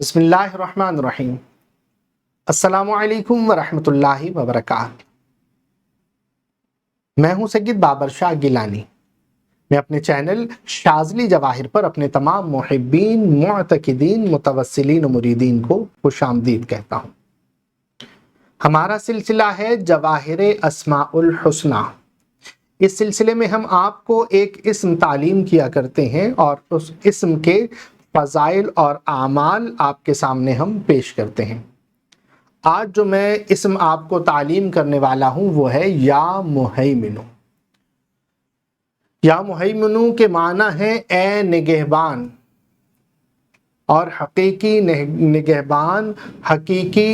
بسم اللہ الرحمن الرحیم۔ السلام علیکم ورحمۃ اللہ وبرکاتہ۔ میں ہوں سید بابر شاہ گیلانی۔ میں اپنے چینل شاذلی جواہر پر اپنے تمام محبین، معتقدین، متوسلین و مریدین کو خوش آمدید کہتا ہوں۔ ہمارا سلسلہ ہے جواہر اسماء الحسنی۔ اس سلسلے میں ہم آپ کو ایک اسم تعلیم کیا کرتے ہیں اور اس اسم کے فضائل اور اعمال آپ کے سامنے ہم پیش کرتے ہیں۔ آج جو میں اسم آپ کو تعلیم کرنے والا ہوں وہ ہے یا مہیمنو۔ یا مہیمنو کے معنی ہے اے نگہبان، اور حقیقی نگہبان، حقیقی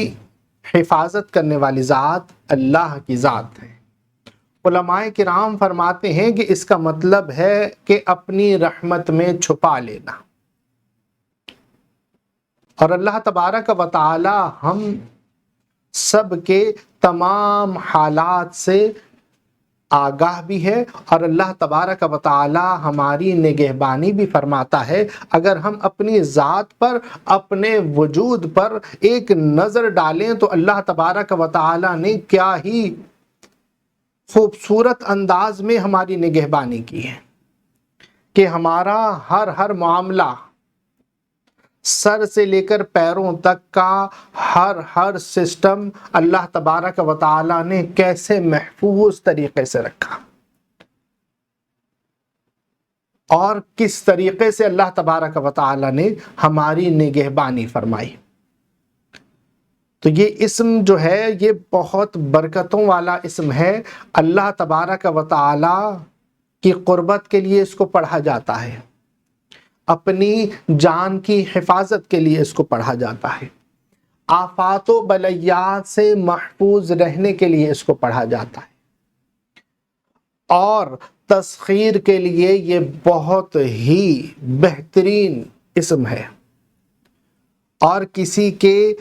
حفاظت کرنے والی ذات اللہ کی ذات ہے۔ علماء کرام فرماتے ہیں کہ اس کا مطلب ہے کہ اپنی رحمت میں چھپا لینا۔ اور اللہ تبارک و تعالی ہم سب کے تمام حالات سے آگاہ بھی ہے، اور اللہ تبارک و تعالی ہماری نگہبانی بھی فرماتا ہے۔ اگر ہم اپنی ذات پر، اپنے وجود پر ایک نظر ڈالیں تو اللہ تبارک و تعالی نے کیا ہی خوبصورت انداز میں ہماری نگہبانی کی ہے کہ ہمارا ہر معاملہ، سر سے لے کر پیروں تک کا ہر سسٹم اللہ تبارک و تعالی نے کیسے محفوظ طریقے سے رکھا، اور کس طریقے سے اللہ تبارک و تعالی نے ہماری نگہبانی فرمائی۔ تو یہ اسم جو ہے یہ بہت برکتوں والا اسم ہے۔ اللہ تبارک و تعالی کی قربت کے لیے اس کو پڑھا جاتا ہے، اپنی جان کی حفاظت کے لیے اس کو پڑھا جاتا ہے، آفات و بلیات سے محفوظ رہنے کے لیے اس کو پڑھا جاتا ہے، اور تسخیر کے لیے یہ بہت ہی بہترین اسم ہے۔ اور کسی کے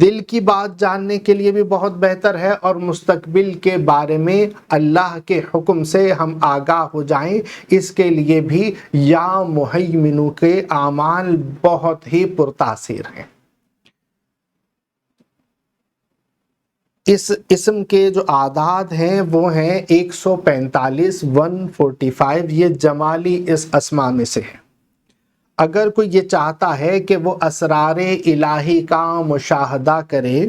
دل کی بات جاننے کے لیے بھی بہت بہتر ہے، اور مستقبل کے بارے میں اللہ کے حکم سے ہم آگاہ ہو جائیں اس کے لیے بھی یا مہیمنو کے اعمال بہت ہی پرتاثیر ہیں۔ اس اسم کے جو اعداد ہیں وہ ہیں 145، 145، یہ جمالی اس اسماء میں سے ہے۔ اگر کوئی یہ چاہتا ہے کہ وہ اسرار الہی کا مشاہدہ کرے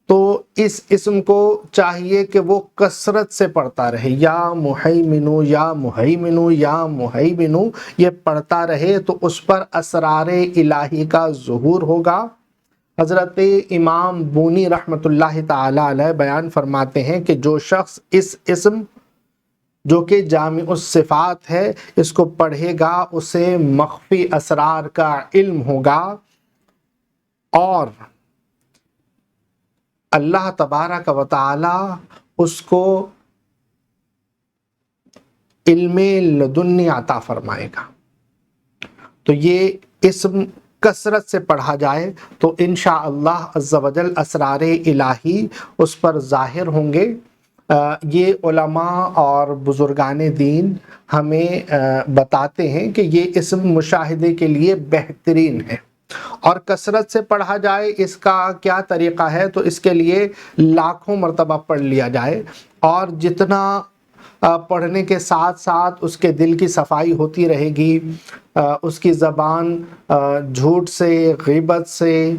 تو اس اسم کو چاہیے کہ وہ کثرت سے پڑھتا رہے، یا مہیمنو یا مہیمنو یا مہیمنو، یہ پڑھتا رہے تو اس پر اسرار الہی کا ظہور ہوگا۔ حضرت امام بونی رحمۃ اللہ تعالی علیہ بیان فرماتے ہیں کہ جو شخص اس اسم جو کہ جامع الصفات ہے اس کو پڑھے گا اسے مخفی اسرار کا علم ہوگا، اور اللہ تبارک و تعالی اس کو علم لدنی عطا فرمائے گا۔ تو یہ اسم کثرت سے پڑھا جائے تو انشاءاللہ عز و جل اسرار الہی اس پر ظاہر ہوں گے۔ یہ علماء اور بزرگان دین ہمیں بتاتے ہیں کہ یہ اسم مشاہدے کے لیے بہترین ہے، اور کثرت سے پڑھا جائے اس کا کیا طریقہ ہے تو اس کے لیے لاکھوں مرتبہ پڑھ لیا جائے، اور جتنا پڑھنے کے ساتھ ساتھ اس کے دل کی صفائی ہوتی رہے گی، اس کی زبان جھوٹ سے، غیبت سے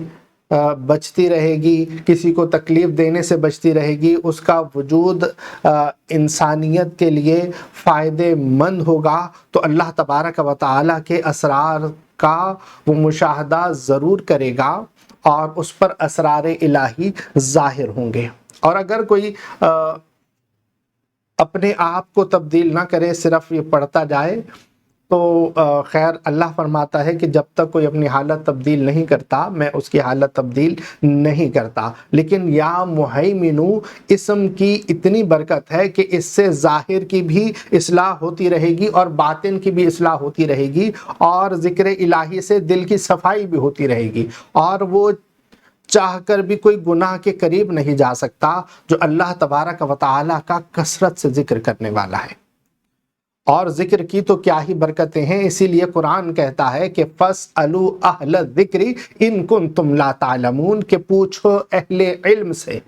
بچتی رہے گی، کسی کو تکلیف دینے سے بچتی رہے گی، اس کا وجود انسانیت کے لیے فائدے مند ہوگا، تو اللہ تبارک و تعالی کے اسرار کا وہ مشاہدہ ضرور کرے گا، اور اس پر اسرار الہی ظاہر ہوں گے۔ اور اگر کوئی اپنے آپ کو تبدیل نہ کرے، صرف یہ پڑھتا جائے، تو خیر اللہ فرماتا ہے کہ جب تک کوئی اپنی حالت تبدیل نہیں کرتا میں اس کی حالت تبدیل نہیں کرتا۔ لیکن یا مہیمنو اسم کی اتنی برکت ہے کہ اس سے ظاہر کی بھی اصلاح ہوتی رہے گی اور باطن کی بھی اصلاح ہوتی رہے گی، اور ذکر الہی سے دل کی صفائی بھی ہوتی رہے گی، اور وہ چاہ کر بھی کوئی گناہ کے قریب نہیں جا سکتا جو اللہ تبارک و تعالی کا کثرت سے ذکر کرنے والا ہے۔ اور ذکر کی تو کیا ہی برکتیں ہیں، اسی لیے قرآن کہتا ہے کہ فَاسْأَلُوا أَهْلَ الذِّكْرِ إِن كُنتُمْ لَا تَعْلَمُونَ، کہ پوچھو اہل علم سے۔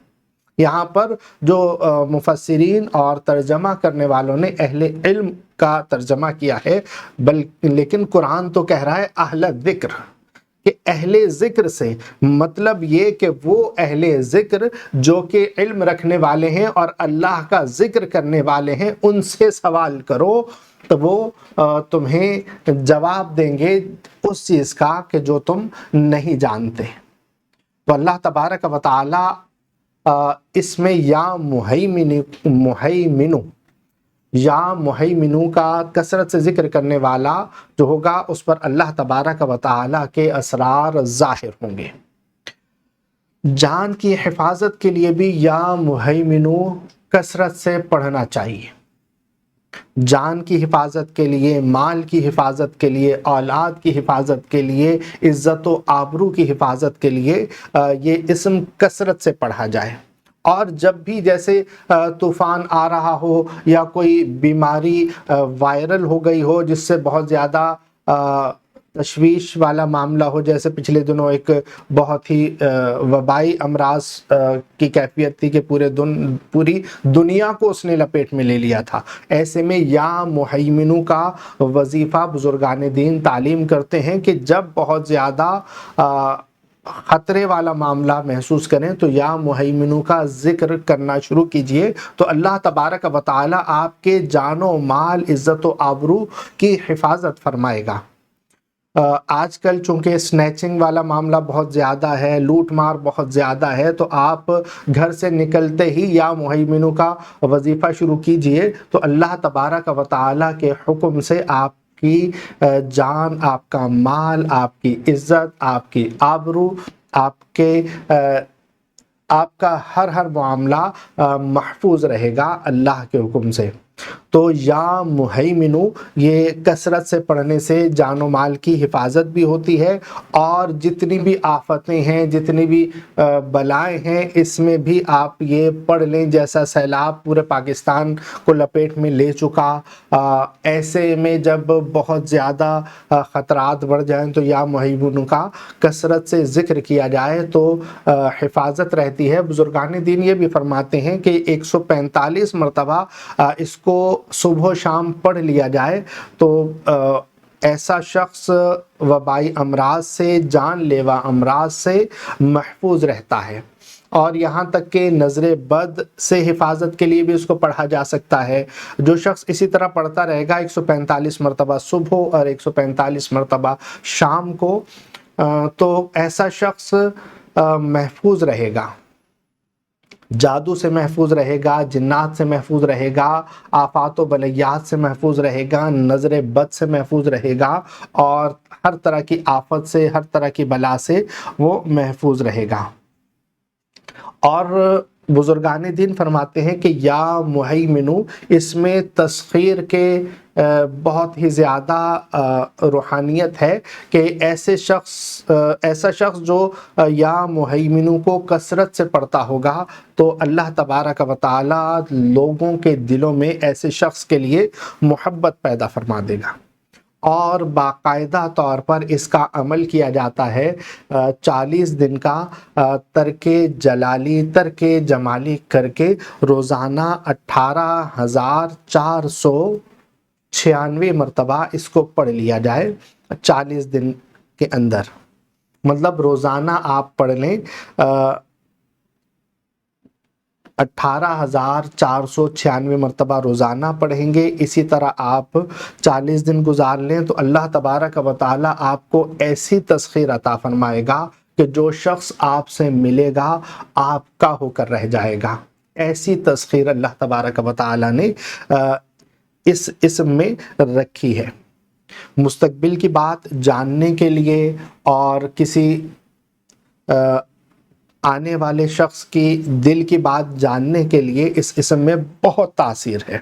یہاں پر جو مفسرین اور ترجمہ کرنے والوں نے اہل علم کا ترجمہ کیا ہے، لیکن قرآن تو کہہ رہا ہے اہل ذکر، کہ اہل ذکر سے مطلب یہ کہ وہ اہل ذکر جو کہ علم رکھنے والے ہیں اور اللہ کا ذکر کرنے والے ہیں، ان سے سوال کرو تو وہ تمہیں جواب دیں گے اس چیز کا کہ جو تم نہیں جانتے۔ تو اللہ تبارک و تعالی اس میں یا مہیمنو کا کثرت سے ذکر کرنے والا جو ہوگا اس پر اللہ تبارک و تعالی کے اسرار ظاہر ہوں گے۔ جان کی حفاظت کے لیے بھی یا مہیمنو کثرت سے پڑھنا چاہیے۔ جان کی حفاظت کے لیے، مال کی حفاظت کے لیے، اولاد کی حفاظت کے لیے، عزت و آبرو کی حفاظت کے لیے یہ اسم کثرت سے پڑھا جائے۔ اور جب بھی جیسے طوفان آ رہا ہو یا کوئی بیماری وائرل ہو گئی ہو جس سے بہت زیادہ تشویش والا معاملہ ہو، جیسے پچھلے دنوں ایک بہت ہی وبائی امراض کی کیفیت تھی کہ پوری دنیا کو اس نے لپیٹ میں لے لیا تھا، ایسے میں یا مہیمنو کا وظیفہ بزرگان دین تعلیم کرتے ہیں کہ جب بہت زیادہ خطرے والا معاملہ محسوس کریں تو یا مہیمنو کا ذکر کرنا شروع کیجئے، تو اللہ تبارک و تعالی آپ کے جان و مال، عزت و آبرو کی حفاظت فرمائے گا۔ آج کل چونکہ سنیچنگ والا معاملہ بہت زیادہ ہے، لوٹ مار بہت زیادہ ہے، تو آپ گھر سے نکلتے ہی یا مہیمنو کا وظیفہ شروع کیجئے، تو اللہ تبارک و تعالی کے حکم سے آپ کی جان، آپ کا مال، آپ کی عزت، آپ کی آبرو، آپ کا ہر معاملہ محفوظ رہے گا اللہ کے حکم سے۔ تو یا مہیمنو یہ کثرت سے پڑھنے سے جان و مال کی حفاظت بھی ہوتی ہے، اور جتنی بھی آفتیں ہیں، جتنی بھی بلائیں ہیں، اس میں بھی آپ یہ پڑھ لیں۔ جیسا سیلاب پورے پاکستان کو لپیٹ میں لے چکا، ایسے میں جب بہت زیادہ خطرات بڑھ جائیں تو یا مہیمنو کا کثرت سے ذکر کیا جائے تو حفاظت رہتی ہے۔ بزرگان دین یہ بھی فرماتے ہیں کہ 145 مرتبہ اس کو صبح و شام پڑھ لیا جائے تو ایسا شخص وبائی امراض سے، جان لیوا امراض سے محفوظ رہتا ہے۔ اور یہاں تک کہ نظر بد سے حفاظت کے لیے بھی اس کو پڑھا جا سکتا ہے۔ جو شخص اسی طرح پڑھتا رہے گا 145 مرتبہ صبح اور 145 مرتبہ شام کو، تو ایسا شخص محفوظ رہے گا، جادو سے محفوظ رہے گا، جنات سے محفوظ رہے گا، آفات و بلیات سے محفوظ رہے گا، نظر بد سے محفوظ رہے گا، اور ہر طرح کی آفت سے، ہر طرح کی بلا سے وہ محفوظ رہے گا۔ اور بزرگان دین فرماتے ہیں کہ یا مہیمنو اس میں تسخیر کے بہت ہی زیادہ روحانیت ہے، کہ ایسا شخص جو یا مہیمنو کو کثرت سے پڑھتا ہوگا تو اللہ تبارک و تعالی لوگوں کے دلوں میں ایسے شخص کے لیے محبت پیدا فرما دے گا۔ اور باقاعدہ طور پر اس کا عمل کیا جاتا ہے، 40 دن کا ترک جمالی کر کے روزانہ 18,496 مرتبہ اس کو پڑھ لیا جائے 40 دن کے اندر۔ مطلب روزانہ آپ پڑھ لیں 18,496 مرتبہ روزانہ پڑھیں گے، اسی طرح آپ 40 دن گزار لیں تو اللہ تبارک و تعالی آپ کو ایسی تسخیر عطا فرمائے گا کہ جو شخص آپ سے ملے گا آپ کا ہو کر رہ جائے گا۔ ایسی تسخیر اللہ تبارک و تعالی نے اس اسم میں رکھی ہے۔ مستقبل کی بات جاننے کے لیے اور کسی آنے والے شخص کی دل کی بات جاننے کے لیے اس اسم میں بہت تاثیر ہے۔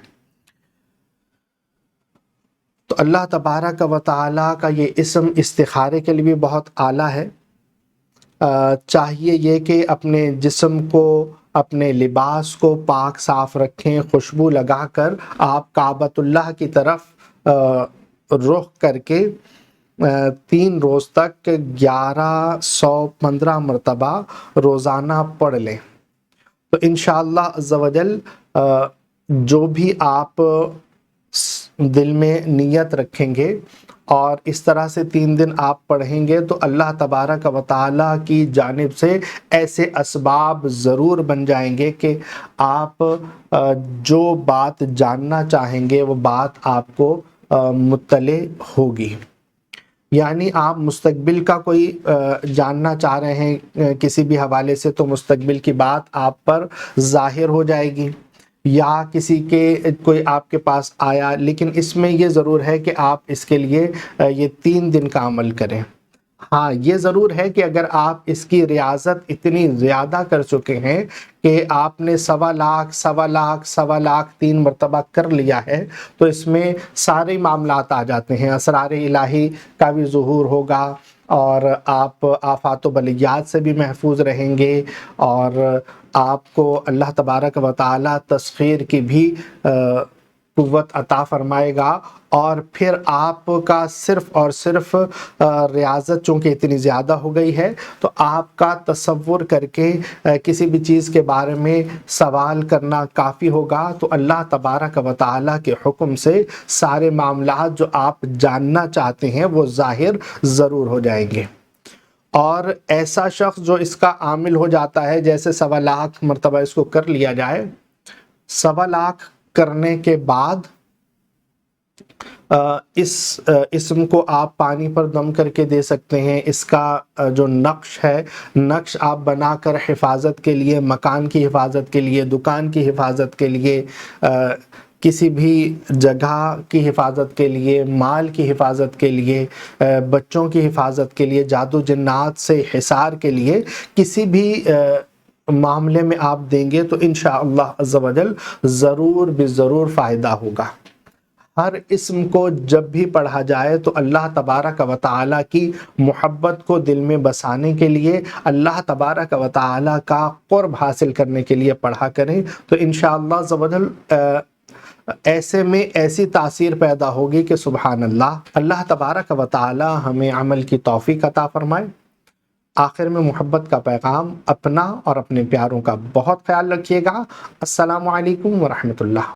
تو اللہ تبارک و تعالی کا یہ اسم استخارے کے لیے بھی بہت اعلیٰ ہے۔ چاہیے یہ کہ اپنے جسم کو، اپنے لباس کو پاک صاف رکھیں، خوشبو لگا کر آپ کعبۃ اللہ کی طرف رخ کر کے 3 روز تک 1115 مرتبہ روزانہ پڑھ لیں۔ تو انشاءاللہ عز و جل جو بھی آپ دل میں نیت رکھیں گے اور اس طرح سے 3 دن آپ پڑھیں گے تو اللہ تبارک و تعالی کی جانب سے ایسے اسباب ضرور بن جائیں گے کہ آپ جو بات جاننا چاہیں گے وہ بات آپ کو مطلع ہوگی۔ یعنی آپ مستقبل کا کوئی جاننا چاہ رہے ہیں کسی بھی حوالے سے تو مستقبل کی بات آپ پر ظاہر ہو جائے گی، یا کسی کے کوئی آپ کے پاس آیا، لیکن اس میں یہ ضرور ہے کہ آپ اس کے لیے یہ 3 دن کا عمل کریں۔ ہاں یہ ضرور ہے کہ اگر آپ اس کی ریاضت اتنی زیادہ کر چکے ہیں کہ آپ نے 1.25 لاکھ 3 مرتبہ کر لیا ہے تو اس میں سارے معاملات آ جاتے ہیں، اسرار الہی کا بھی ظہور ہوگا اور آپ آفات و بلیات سے بھی محفوظ رہیں گے، اور آپ کو اللہ تبارک و تعالی تسخیر کی بھی قوت عطا فرمائے گا، اور پھر آپ کا صرف اور صرف ریاضت چونکہ اتنی زیادہ ہو گئی ہے تو آپ کا تصور کر کے کسی بھی چیز کے بارے میں سوال کرنا کافی ہوگا، تو اللہ تبارک و تعالی کے حکم سے سارے معاملات جو آپ جاننا چاہتے ہیں وہ ظاہر ضرور ہو جائیں گے۔ اور ایسا شخص جو اس کا عامل ہو جاتا ہے، جیسے 1.25 لاکھ مرتبہ اس کو کر لیا جائے، 1.25 لاکھ کرنے کے بعد اس اسم کو آپ پانی پر دم کر کے دے سکتے ہیں۔ اس کا جو نقش ہے، نقش آپ بنا کر حفاظت کے لیے، مکان کی حفاظت کے لیے، دکان کی حفاظت کے لیے، کسی بھی جگہ کی حفاظت کے لیے، مال کی حفاظت کے لیے، بچوں کی حفاظت کے لیے، جادو جنات سے حصار کے لیے، کسی بھی معاملے میں آپ دیں گے تو انشاءاللہ عز و جل ضرور بضرور فائدہ ہوگا۔ ہر اسم کو جب بھی پڑھا جائے تو اللہ تبارک و تعالی کی محبت کو دل میں بسانے کے لیے، اللہ تبارک و تعالی کا قرب حاصل کرنے کے لیے پڑھا کریں، تو انشاءاللہ عز و جل ایسے میں ایسی تاثیر پیدا ہوگی کہ سبحان اللہ۔ اللہ تبارک و تعالی ہمیں عمل کی توفیق عطا فرمائے۔ آخر میں محبت کا پیغام، اپنا اور اپنے پیاروں کا بہت خیال رکھیے گا۔ السلام علیکم ورحمۃ اللہ۔